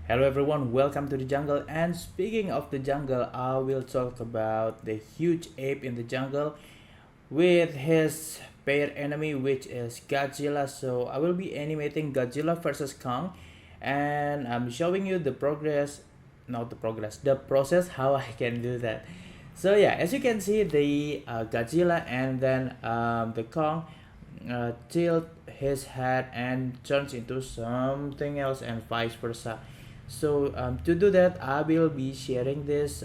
Hello everyone, welcome to the jungle. And speaking of the jungle, I will talk about the huge ape in the jungle with his pair enemy, which is Godzilla. So I will be animating Godzilla versus Kong, and I'm showing you the progress, not the progress, the process how I can do that. So yeah, as you can see, the Godzilla and then the Kong tilt his head and turns into something else, and vice versa. So to do that, I will be sharing this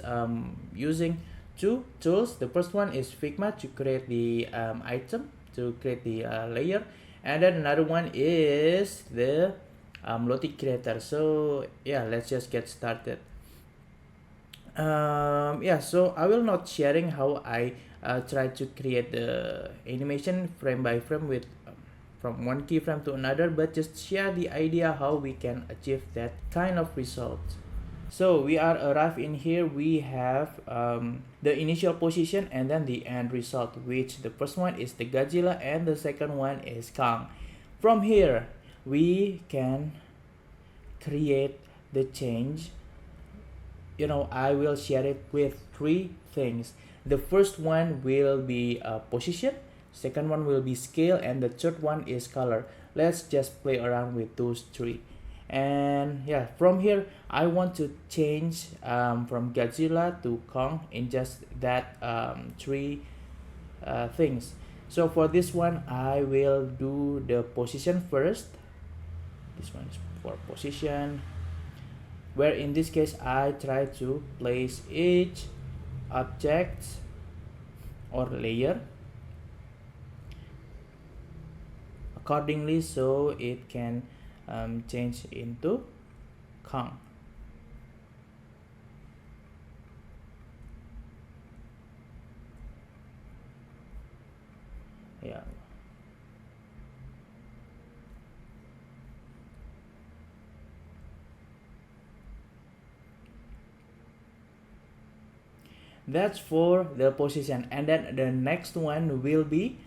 using two tools. The first one is Figma to create the item, to create the layer, and then another one is the Lottie Creator. So yeah, let's just get started. Yeah, so I will not sharing how I try to create the animation frame by frame with from one keyframe to another, but just share the idea how we can achieve that kind of result. So we are arrived in here. We have the initial position and then the end result, which the first one is the Godzilla and the second one is Kong. From here, we can create the change. I will share it with three things. The first one will be position, second one will be scale, and the third one is color. Let's just play around with those three. And yeah, from here I want to change from Godzilla to Kong in just that three things. So for this one I will do the position first. This one is for position, where in this case I try to place each object or layer accordingly so it can change into Kong. Yeah. That's for the position, and then the next one will be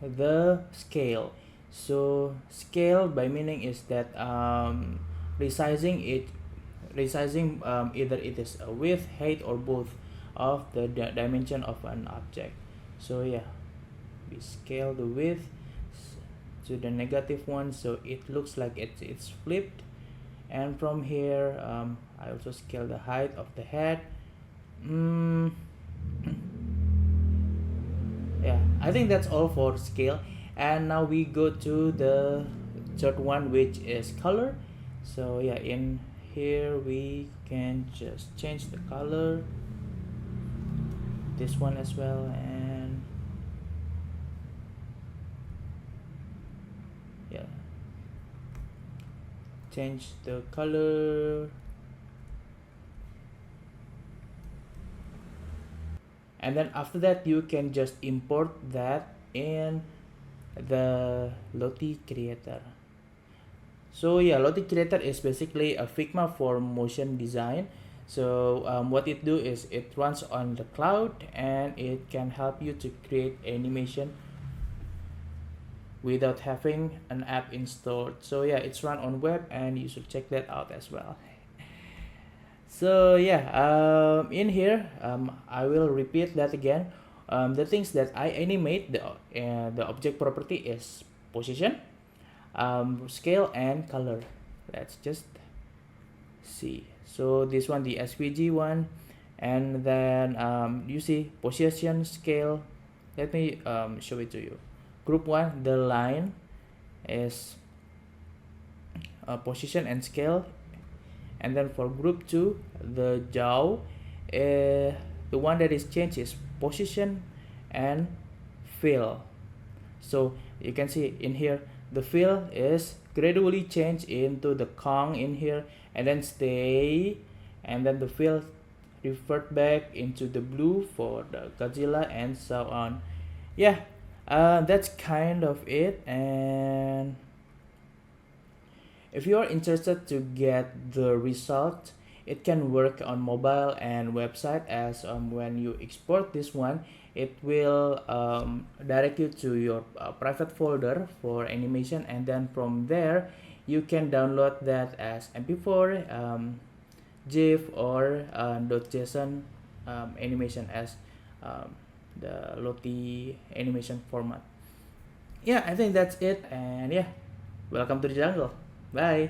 the scale. So scale by meaning is that resizing it, resizing either it is a width, height, or both of the dimension of an object. So yeah, we scale the width to the negative one so it looks like it's flipped, and from here I also scale the height of the head. mm, yeah, I think that's all for scale. And now we go to the third one, which is color. So yeah, in here we can just change the color, this one as well, and yeah, change the color. And then after that you can just import that in the Lottie Creator. So yeah, Lottie Creator is basically a Figma for motion design. So what it do is it runs on the cloud and it can help you to create animation without having an app installed. So yeah, it's run on web and you should check that out as well. So yeah, in here I will repeat that again. The things that I animate, the object property is position, scale, and color. Let's just see. So this one, the SVG one, and then you see position, scale. Let me show it to you. Group one, the line is position and scale, and then for group two, the jaw, the one that is changed is position and fill. So you can see in here the fill is gradually changed into the Kong in here, and then stay, and then the fill revert back into the blue for the Godzilla, and so on. Yeah, that's kind of it. And if you are interested to get the result, it can work on mobile and website, as when you export this one, it will direct you to your private folder for animation, and then from there you can download that as MP4, GIF, or .json animation as um, the Lottie animation format. Yeah, I think that's it. And yeah, welcome to the jungle. Bye.